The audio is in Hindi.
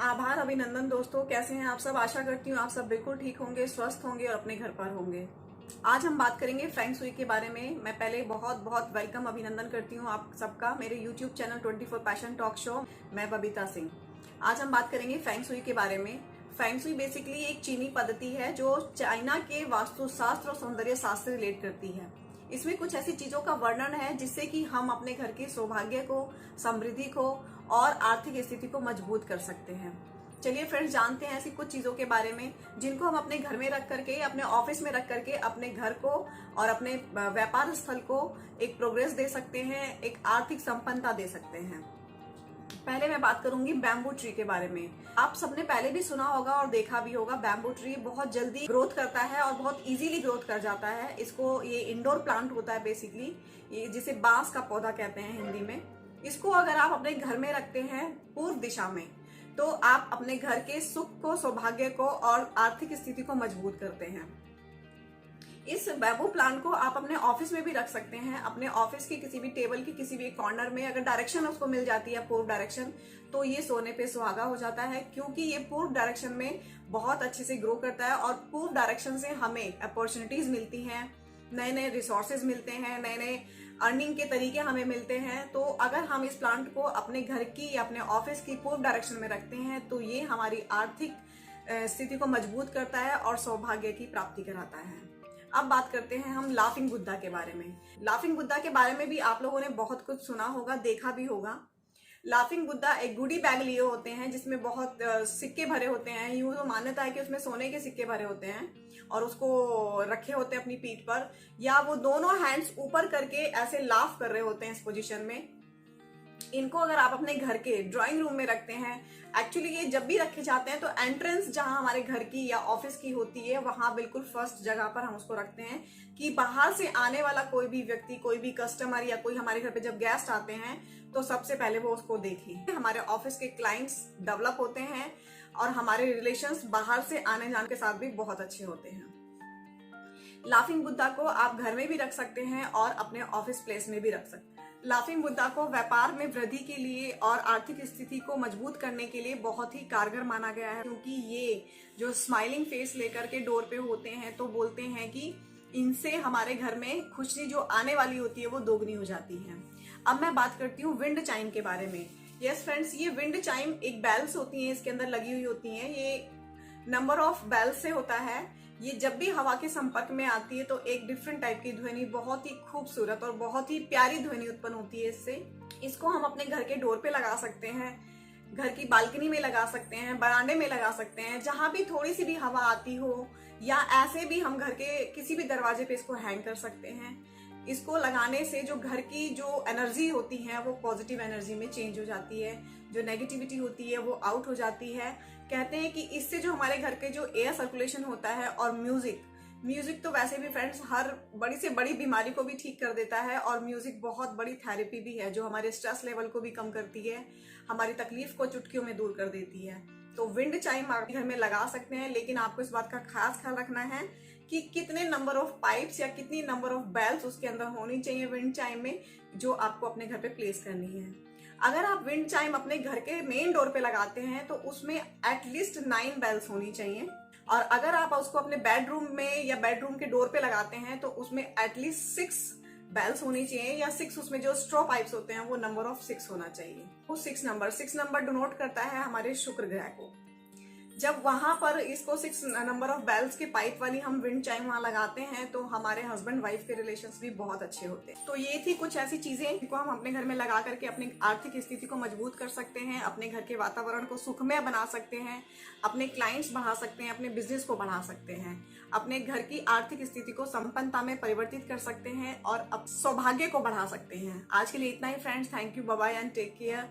आभार अभिनंदन दोस्तों, कैसे हैं आप सब। आशा करती हूँ आप सब बिल्कुल ठीक होंगे, स्वस्थ होंगे और अपने घर पर होंगे। आज हम बात करेंगे फेंग शुई के बारे में। मैं पहले बहुत बहुत वेलकम अभिनंदन करती हूँ आप सबका मेरे YouTube channel 24 passion talk show. मैं बबीता सिंह। आज हम बात करेंगे फेंग शुई के बारे में। फेंग शुई बेसिकली एक चीनी पद्धति है जो चाइना के वास्तुशास्त्र और सौंदर्य शास्त्र से रिलेट करती है। इसमें कुछ ऐसी चीजों का वर्णन है जिससे कि हम अपने घर के सौभाग्य को, समृद्धि को और आर्थिक स्थिति को मजबूत कर सकते हैं। चलिए फ्रेंड्स, जानते हैं ऐसी कुछ चीजों के बारे में जिनको हम अपने घर में रख करके, अपने ऑफिस में रख करके अपने घर को और अपने व्यापार स्थल को एक प्रोग्रेस दे सकते हैं, एक आर्थिक संपन्नता दे सकते हैं। पहले मैं बात करूंगी बैम्बू ट्री के बारे में। आप सबने पहले भी सुना होगा और देखा भी होगा, बैम्बू ट्री बहुत जल्दी ग्रोथ करता है और बहुत इजीली ग्रोथ कर जाता है। इसको ये इंडोर प्लांट होता है बेसिकली, ये जिसे बांस का पौधा कहते हैं हिंदी में। इसको अगर आप अपने घर में रखते हैं पूर्व दिशा में, तो आप अपने घर के सुख को, सौभाग्य को और आर्थिक स्थिति को मजबूत करते हैं। इस बैम्बू प्लांट को आप अपने ऑफिस में भी रख सकते हैं। अपने ऑफिस की किसी भी टेबल की किसी भी एक कॉर्नर में अगर डायरेक्शन उसको मिल जाती है पूर्व डायरेक्शन, तो ये सोने पे सुहागा हो जाता है, क्योंकि ये पूर्व डायरेक्शन में बहुत अच्छे से ग्रो करता है और पूर्व डायरेक्शन से हमें अपॉर्चुनिटीज मिलती हैं, नए नए रिसोर्सेज मिलते हैं, नए नए अर्निंग के तरीके हमें मिलते हैं। तो अगर हम इस प्लांट को अपने घर की या अपने ऑफिस की पूर्व डायरेक्शन में रखते हैं तो ये हमारी आर्थिक स्थिति को मजबूत करता है और सौभाग्य की प्राप्ति कराता है। अब बात करते हैं हम लाफिंग बुद्धा के बारे में। लाफिंग बुद्धा के बारे में भी आप लोगों ने बहुत कुछ सुना होगा, देखा भी होगा। लाफिंग बुद्धा एक गुडी बैग लिए होते हैं जिसमें बहुत सिक्के भरे होते हैं। यूं तो मान्यता है कि उसमें सोने के सिक्के भरे होते हैं और उसको रखे होते हैं अपनी पीठ पर, या वो दोनों हैंड्स ऊपर करके ऐसे लाफ कर रहे होते हैं इस पोजीशन में। इनको अगर आप अपने घर के ड्राइंग रूम में रखते हैं, एक्चुअली ये जब भी रखे जाते हैं तो एंट्रेंस जहां हमारे घर की या ऑफिस की होती है वहां बिल्कुल फर्स्ट जगह पर हम उसको रखते हैं कि बाहर से आने वाला कोई भी व्यक्ति, कोई भी कस्टमर या कोई हमारे घर पे जब गेस्ट आते हैं तो सबसे पहले वो उसको देखें। हमारे ऑफिस के क्लाइंट्स डेवलप होते हैं और हमारे रिलेशंस बाहर से आने जाने के साथ भी बहुत अच्छे होते हैं। लाफिंग बुद्धा को आप घर में भी रख सकते हैं और अपने ऑफिस प्लेस में भी रख सकते हैं। लाफिंग बुद्धा को व्यापार में वृद्धि के लिए और आर्थिक स्थिति को मजबूत करने के लिए बहुत ही कारगर माना गया है, क्योंकि ये जो स्माइलिंग फेस लेकर के डोर पे होते हैं तो बोलते हैं कि इनसे हमारे घर में खुशी जो आने वाली होती है वो दोगुनी हो जाती है। अब मैं बात करती हूँ विंड चाइम के बारे में। यस फ्रेंड्स, ये विंड चाइम एक बेल्स होती है, इसके अंदर लगी हुई होती है। ये नंबर ऑफ बेल्स से होता है। ये जब भी हवा के संपर्क में आती है तो एक डिफरेंट टाइप की ध्वनि, बहुत ही खूबसूरत और बहुत ही प्यारी ध्वनि उत्पन्न होती है इससे। इसको हम अपने घर के डोर पे लगा सकते हैं, घर की बालकनी में लगा सकते हैं, बरामदे में लगा सकते हैं, जहां भी थोड़ी सी भी हवा आती हो, या ऐसे भी हम घर के किसी भी दरवाजे पे इसको हैंग कर सकते हैं। इसको लगाने से जो घर की जो एनर्जी होती है वो पॉजिटिव एनर्जी में चेंज हो जाती है, जो नेगेटिविटी होती है वो आउट हो जाती है। कहते हैं कि इससे जो हमारे घर के जो एयर सर्कुलेशन होता है, और म्यूजिक तो वैसे भी फ्रेंड्स हर बड़ी से बड़ी बीमारी को भी ठीक कर देता है, और म्यूजिक बहुत बड़ी थेरेपी भी है जो हमारे स्ट्रेस लेवल को भी कम करती है, हमारी तकलीफ को चुटकियों में दूर कर देती है। तो विंड चाइम आप घर में लगा सकते हैं, लेकिन आपको इस बात का खास ख्याल रखना है कि कितने नंबर ऑफ पाइप्स या कितनी नंबर ऑफ बेल्स उसके अंदर होनी चाहिए विंड चाइम में, जो आपको अपने घर पे प्लेस करनी है। अगर आप विंड चाइम अपने घर के मेन डोर पे लगाते हैं तो उसमें एटलीस्ट 9 बेल्स होनी चाहिए, और अगर आप उसको अपने बेडरूम में या बेडरूम के डोर पे लगाते हैं तो उसमें एटलीस्ट 6 बेल्स होनी चाहिए, या 6 उसमें जो स्ट्रॉ पाइप्स होते हैं वो नंबर ऑफ 6 होना चाहिए। वो 6 नंबर डिनोट करता है हमारे शुक्र ग्रह को। जब वहां पर इसको 6 नंबर ऑफ बेल्स के पाइप वाली हम विंड चाइम वहां लगाते हैं तो हमारे हस्बैंड वाइफ के रिलेशंस भी बहुत अच्छे होते हैं। तो ये थी कुछ ऐसी चीजें जिनको हम अपने घर में लगा करके अपनी आर्थिक स्थिति को मजबूत कर सकते हैं, अपने घर के वातावरण को सुखमय बना सकते हैं, अपने क्लाइंट्स बढ़ा सकते हैं, अपने बिजनेस को बढ़ा सकते हैं, अपने घर की आर्थिक स्थिति को संपन्नता में परिवर्तित कर सकते हैं और सौभाग्य को बढ़ा सकते हैं। आज के लिए इतना ही friends. Thank you, bye bye and take care.